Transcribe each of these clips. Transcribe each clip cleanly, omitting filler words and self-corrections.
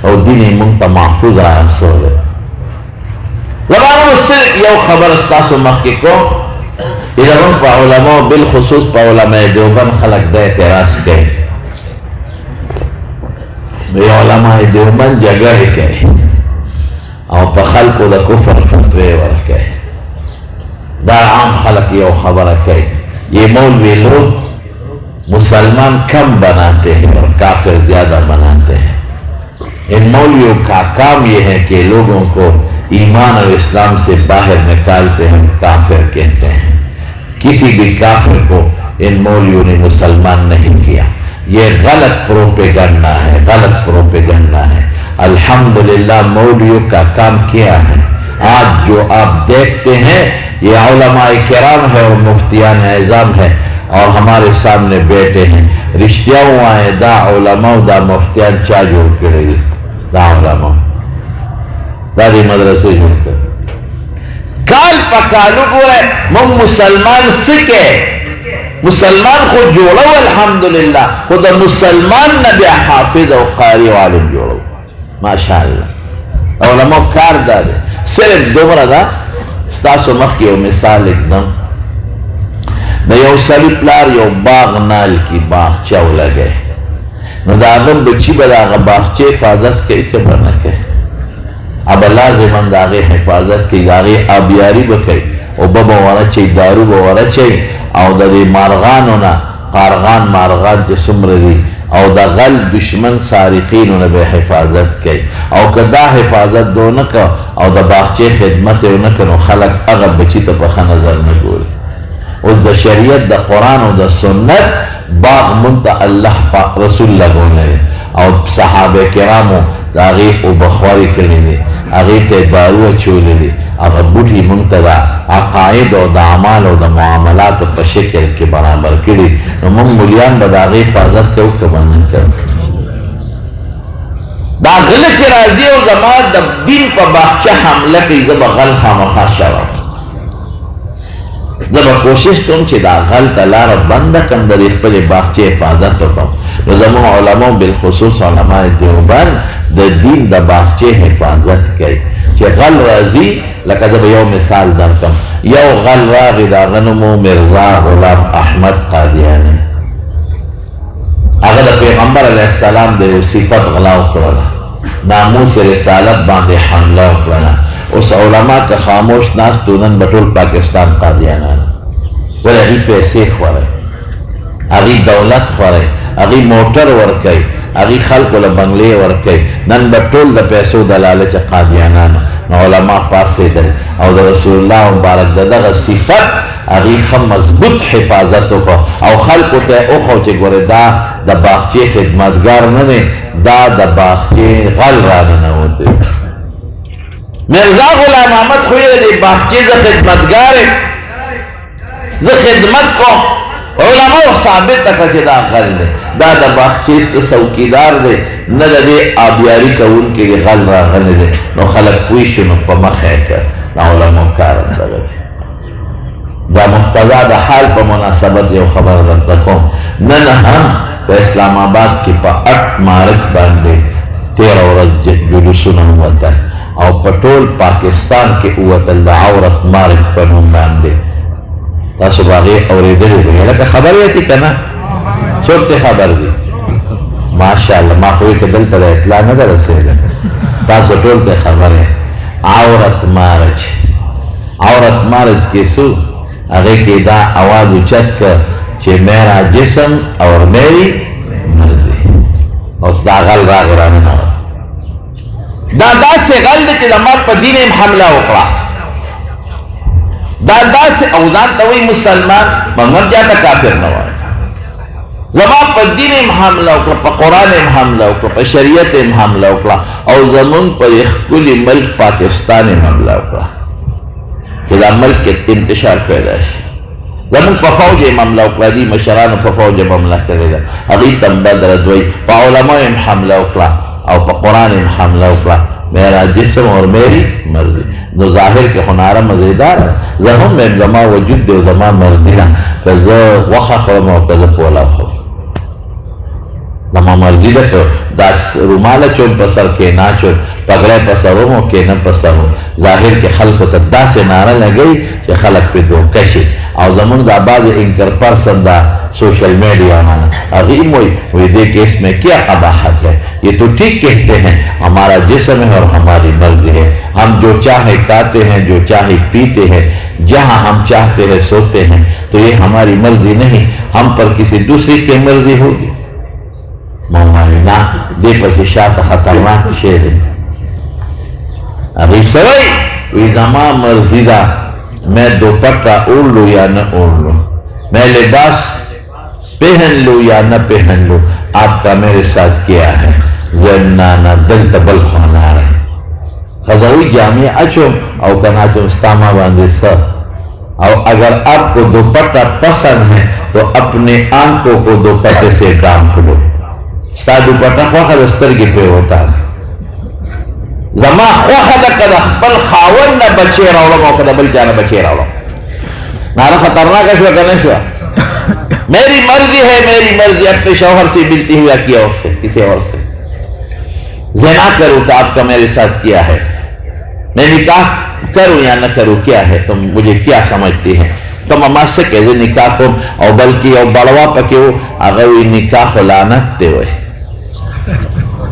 और दीन मुंता महफूज रसूल जबान उससे यो खबर अस्तासु मक्की को इधर पा उलमा बिलखुसूस पा उलमा देवबंद खलक दे तेरास के उलमा देवबंद जगह के और पखल को द कुफर फतवे वर्के दा आम खलक यो खबर के ये मौलवी लोग मुसलमान कम बनाते हैं और काफिर ज्यादा बनाते हैं। इन मौलवियों का काम यह है कि लोगों को ईमान और इस्लाम से बाहर निकालते हैं, काफिर कहते हैं। किसी भी काफिर को इन मौलवियों ने मुसलमान नहीं किया। यह गलत प्रोपेगंडा है, गलत प्रोपेगंडा है। अल्हम्दुलिल्लाह मौलवियों का काम क्या है? आज जो आप देखते हैं ये उलमाए किराम है और मुफ्तियान एज़ाम है और हमारे सामने बैठे हैं। रिश्तियाओं आए दा उलमा दा मुफ्तियान चा जोड़ के रही दा उलमा दादी मदरसे जोड़ कर काल पकालू बोले मुम मुसलमान सिके मुसलमान को जोड़ो अल्हम्दुलिल्लाह खुद मुसलमान नबी हाफिज और कारी वालिम जोड़ो माशाअल्लाह। उलमा कार दादे सिर्फ दोमरा दा स्तासो मखी और मिसाल एकदम न यो सरी प्लार यो बाग नाल की बागचा लगे न दादम बच्ची बदागा बागचे हिफाजत के बना के अब लाजिमन दागे हिफाजत की दागे आबियारी बखे और बबा वाला चाहिए दारू वाला चाहिए और दे मारगान होना कारगान मारगान जसुमरी और द गल दुश्मन सारिकीन उन्हें बे हिफाजत के और कदा हिफाजत दो न का और द बागचे खिदमत उन कनो खलक अगर बची तो पखा नजर न गोल उस द शरीयत द कुरान और द सुन्नत बाग मुंता अल्लाह पाक रसूल लगोने और सहाबे किरामो आगे वो बखवारी करने दे आगे ते दारू छोले दे अब बूढ़ी मुंतदा अकायद और द अमाल और द मामलात और तशक्कुर के बराबर करी हम मुलियान बदागे हिफाजत के उकमन कर दाखिल के राजी और जमात द दिन पर बादशाह हमला की जब गल खामखा शवा जब कोशिश तुम चिदा गल तलार बंद कंदर इस पर बागचे हिफाजत तो कम जमा उलमा बिलखुसूस उलमा देवबंद द दीन द बागचे हिफाजत के चे गल राजी लका जब यो मिसाल दरकम यो गल रागी दा गनमो मिर्जा गुलाम अहमद कादियानी अगर पैगंबर अलैहिस्सलाम दे सिफत गलाव करना नामूस रिसालत बांधे हमला करना उस उलमा का खामोश नास तुनन बटोल पाकिस्तान कादियाना बोले अभी पैसे खोरे अभी दौलत खोरे अभी मोटर वर्क अभी खल को बंगले वर्क नन बटोल द पैसो दलाले च कादियाना न उलमा पास से दे और रसूलुल्लाह मुबारक ददा सिफत अभी खम मजबूत हिफाजत को और खल को ते ओ खोचे गोरे दा द बागचे खिदमतगार ने दा द बागचे गल रान न होते मिर्जा गुलाम अहमद खुए दे बागचे ज खिदमतगार ज खिदमत को उलमा साबित तक के दा गल दे दा द बागचे के चौकीदार दे न दे आबियारी का उनके लिए गल रान दे नो खलक पुइश नो पमख है कर ना उलमा कारण दे दा मुक्तजा दा हाल पर मुनासबत यो खबर रखो न हम इस्लामाबाद के पाट मार्ग बांधे 13 औरत जुलूस हुआ था और पटोल पाकिस्तान के उवतल औरत मार्ग पर बांधे तासुबागे और इधर खबर है थी ना छोटे खबर दी माशाअल्लाह माखोई के दिल तरह इतला नजर से तासु टोलते खबर है औरत मार्ज के सु अरे के दा आवाज उचक कर चे मेरा जिस्म और मेरी मर्जी और दागल रागराने ना दादा से गल के जमात पर दीन में हमला होगा दादा से औजान तवी मुसलमान मंगम जाता काफिर न हुआ जमात पर दीन में हमला होगा पर कुरान में हमला होगा पर शरीयत में हमला होगा और जमीन पर एक कुली मुल्क पाकिस्तान में हमला होगा कि मुल्क के इंतशार पैदा है जमन फौज मामला उकला दी मशरान फौज मामला करेगा अभी तम बदर दोई पाउलमा में हमला उकला और कुरान में हमला उकला मेरा जिस्म और मेरी मर्जी जो जाहिर के हुनारा मजेदार है जहम में जमा वजूद दे जमा मर्जी ना कज़ वखा खरमा कज़ पोला हो जमा मर्जी देखो दास रुमाल चोल पसर के ना चोल पगड़े पसरों के न पसरों जाहिर के खल्क तद्दा से नारा लगी कि खलक पे दो कशे और जमुन आबाद इंकर पर्सन दा सोशल मीडिया माना अगीम वही देखे इसमें क्या कबाहत है। ये तो ठीक कहते हैं हमारा जिस्म है और हमारी मर्जी है, हम जो चाहे खाते हैं जो चाहे पीते हैं, जहां हम चाहते हैं सोते हैं, तो ये हमारी मर्जी नहीं, हम पर किसी दूसरी की मर्जी होगी। मोहना बेपशात खतरनाक शेर है। अभी सवई वही जमा मर्जीदा मैं दोपट्टा ओढ़ लू या न ओढ़ लू, मैं लिबास पहन लू या न पहन लू, आपका मेरे साथ क्या है। जन्ना दिल तबल खाना है खजाई जामिया अचो और कना तुम स्तामा बांधे सब। और अगर आपको दोपट्टा पसंद है तो अपने आंखों को दोपट्टे से काम करो। सा दुपट्टा वखत स्तरगी पे होता है जमा वखत कदा पल खावन न बचे रावड़ो कदा बल जाना बचे रावड़ो नारा खतरनाक है गणेश। मेरी मर्जी है, मेरी मर्जी अपने शौहर से मिलती हुई किया और से किसी और से ज़िना करूं तो आपका मेरे साथ किया है, मैं निकाह करूं या न करूं क्या है, तुम मुझे क्या समझती हैं। तुम अम्मा से कैसे निकाह को और बल्कि और बड़वा पके हो अगर वो निकाह लानत दे हुए।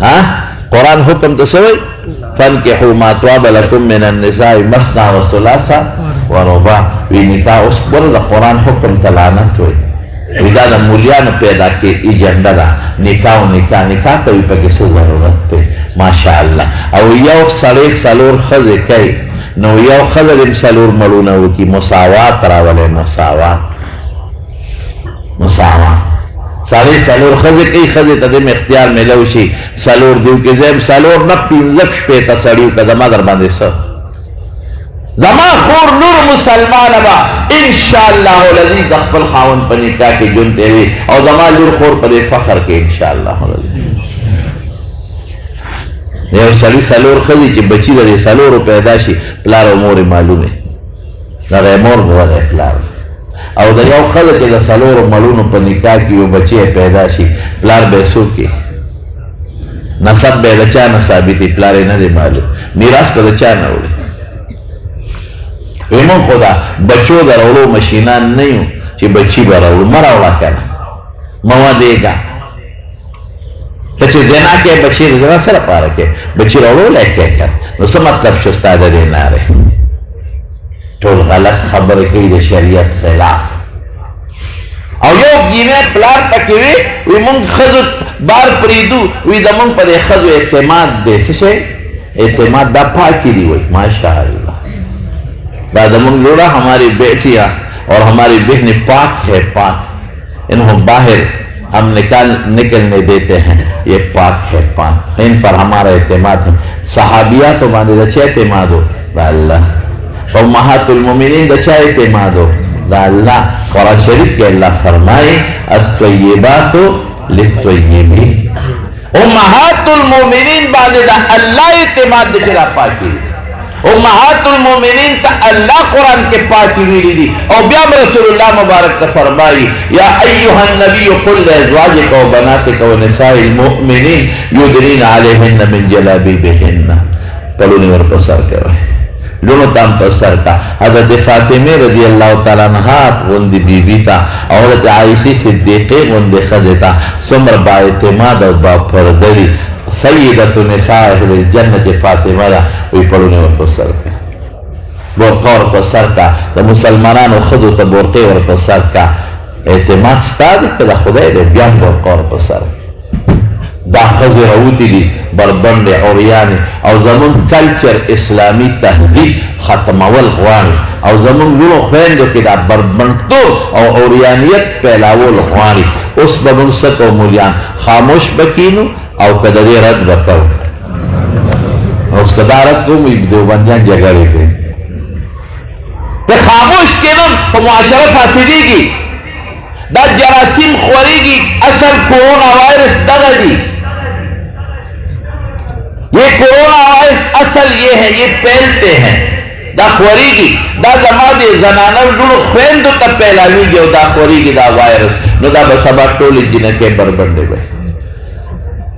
हाँ कुरान हुक्म तो सवई फन के हुमातवा बलकुम मिनन निसाई मसना व सुलासा व रुबा वी निकाह उस पर कुरान हुक्म तलानत हुई विदा मूलिया न पैदा के एजेंडा निकाह निकाह निकाह तो पके से जरूरत पे माशाअल्लाह। और यौ सड़े सलोर खजे कई नो यौ खजर सलोर मलू न वो की मुसावात करावले मुसावात मुसावात सारे सलोर खजे कई खजे तदे में इख्तियार में लौशी सलोर दू के जेब सलोर न पिंजक पे तसड़ियों का जमा कर बांधे सब जमा खोर नूर मुसलमान अबा इंशाअल्लाह लजीज अकबल खावन पनीता के जुनते हुए और जमा नूर खोर पदे फखर के इंशाअल्लाह ये सली सलोर खजी ची बची दे सलोर पैदाशी प्लारो मोर मालूम है ना मोर बहुत है प्लार और दरिया खल के सलोर मलून पनिका की वो बची पैदाशी प्लार बैसू की नसब बेदचा न साबिती प्लारे न दे मालूम मीरास पदचा न उड़े वेमो खुदा बच्चों दरौड़ो मशीना नहीं हूं कि बच्ची बरौड़ मरावड़ा क्या मवा देगा बच्चे जना के बच्चे जरा सर पा रखे बच्ची रौड़ो लेके कर नो मतलब शुस्ता देना रहे तो गलत खबर की शरीयत खिलाफ और यो गिने प्लार तके वी मुंग खज बार परीदू वी दमन पर खज एतमाद दे से एतमाद दा पाकी दी हुई माशाअल्लाह दादमुन लोड़ा हमारी बेटियां और हमारी बहनें पाक है पाक इन्हों बाहर हम निकलने देते हैं ये पाक है पाक इन पर हमारा एतमाद है। सहाबिया तो माने रचे एतमाद हो अल्लाह और महातुल मोमिनीन रचा एतमाद हो अल्लाह कुरान शरीफ के अल्लाह फरमाए अत्तय्यिबातु लित्तय्यिबीन ओ महातुल मोमिनीन बाने दा अल्लाह एतमाद दिखरा पाकी उम्महातुल मोमिनीन का अल्लाह कुरान के पाक की वीडी दी और ब्याम रसूलुल्लाह मुबारक का फरमाई या अय्युहन नबी कुल अज़वाजिका व बनातिका व निसाइल मुमिनीन युदरीन अलैहिन मिन जलाबिबिहिन पलूने और पसर कर दोनों ताम पसर का हजरत फातिमा रज़ी अल्लाह तआला अन्हा वंदी बीबी था और हजरत आयशा सिद्दीक़ा वंदे खजता सुमर बाएतमाद और बाफरदरी सय्यदतु निसाइल जन्नत फातिमा वही पढ़ने और पसर का बोरका और पसर का तो मुसलमानों खुद तो बोरके और पसर का एतमाद स्ताद कदा खुदा दे ब्याम बोरका और पसर दाखज रऊती दी बरबंडे और यानी और जमुन कल्चर इस्लामी तहजीब खत्मावल ख्वानी और जमुन गुलो खैन जो किदा बरबंटो और ओरियानियत पहलावल ख्वानी उस बमुन सको मूल्यान खामोश बकीनु और कदरे रद बकाओ और उसका दारत को देवबंदियां जगह थे तो खामोश के नाम तो मुआशरत फासिदेगी दा जरासीम खोरेगी असल कोरोना वायरस दगदी ये कोरोना वायरस असल ये है ये फैलते हैं दा खोरेगी दा जमादे जनाना जुड़ो फैल दो तब फैलावी गयो दा खोरेगी दा वायरस नो दा बसबा टोली जिन के बरबंदे में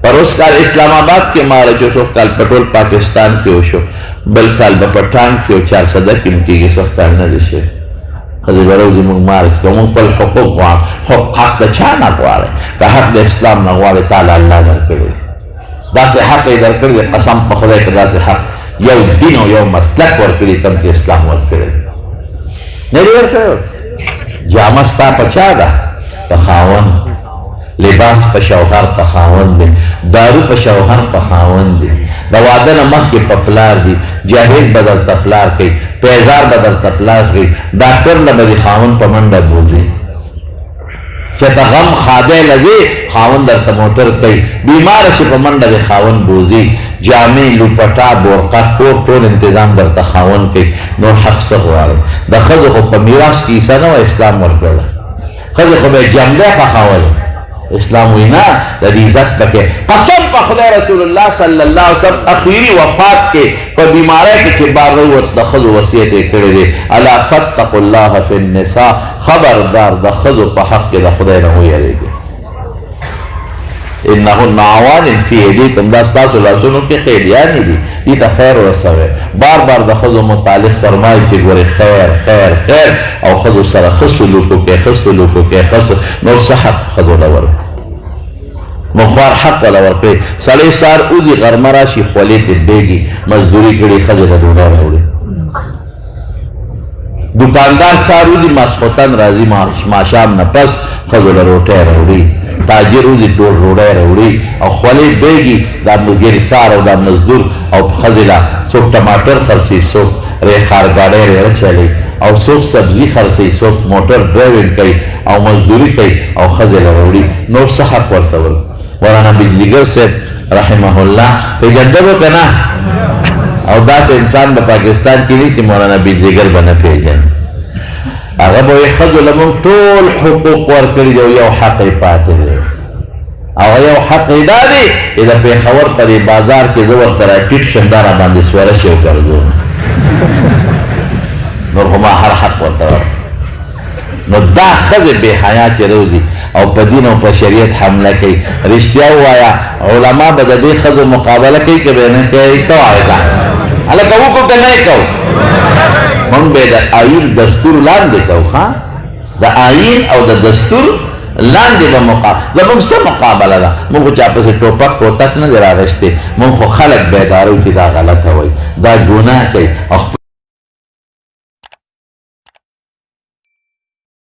پروس کال اسلام آباد کے مارا جو شو کال پٹول پاکستان کے شو بل کال بپٹان کے 400 کم کی گی سخت کالنا دیشے خزی برو دی مونگ مارک تو مونگ پل حقوق وان حق دا چا نگوارے دا حق دا اسلام نگوارے تعالی اللہ در کرے دا سے حق در کرے قسم پخدے کر دا سے حق یو دین و یو مسلک ور کرے تم کے اسلام ور کرے نہیں ور کرے جامستا پچا دا تخاون لباس پا شوہر تخاون دی دارو پا شوہر تخاون دی دوادن مخ کی پفلار دی جاہد بدل تفلار کی پیزار بدل تفلار کی ڈاکٹر نبدی خاون پا منڈا بوزی چتا غم خادے لگے خاون در تموٹر کئی بیمار سے پا منڈا دی خاون بوزی جامع لپٹا بورقا ٹول انتظام در تخاون کئی نور حق سخوارے دا خضو خو پا میراس کی سنو اسلام ورکڑا خضو خو بے جمدے خواہوالے اسلام وینا در عزت بکے قسم پا خدا رسول اللہ صلی اللہ علیہ وسلم اخیری وفات کے پا بیمارے کے چبار روت دخض وصیتیں کرے دے الا فتق اللہ فی النساء خبردار دخض پا حق کے دخدے نہ ہوئی رہے گے انہن عوان فی ایدیکم داستاس اللہ سنو کے قیدیانی دی یہ تا خیر رسوے بار بار دخض متعلق فرمائی چگوری خیر خیر خیر او خضو سر خسلوکو کے خسل نور صحق خضو دور مخوار حق والا ورکے سالے سار اوزی غرمراشی خولی تدیگی مزدوری کڑی خضو دونہ روڑی دکاندار سار اوزی مسخوتن رازی ماشام نپس خضو لروٹے روڑی تاجر اوزی ڈور روڑے روڑی او خولی بیگی دا مگرکار او دا مزدور او خضلا سوک ٹماٹر خرسی سوک ریخار گاڑے ریڑ چلی او سوک سبزی خرسی سوک موٹر ڈرائیوین کئی او مزدوری کئی او خضلا روڑی نور صحق ورطور مولانا بجلیگر سے رحمہ اللہ پہ جندبو کنا او دا سے انسان با پاکستان کی نہیں چی مولانا بجلیگر بنا پہ جن اگر وہ خضو لمن طول حقوق ورکری جو یو حق پاتے دے او یو حق دادی اذا پہ خور پر بازار کے زور ترہ ٹیٹ شندارہ باندے سورشیو کر دو نور ہما ہر حق ورطور نو دا خض بے حیات روزی او پا دین او پا شریعت حملہ کی رشتیہ ہوایا علماء بددی خض مقابلہ کی کہ بینے کہ تو آئے گا اللہ کہو کو کہ نہیں کہو من بے دا آئین دستور لان دے کہو خواہ دا آئین او دا دستور لان دے با مقابلہ دا من سا مقابلہ دا من کو چاپے سے ٹوپک کو تک نہ درا رشتے من کو خلق بیدارو کی دا غلط ہوئی دا گناہ کئی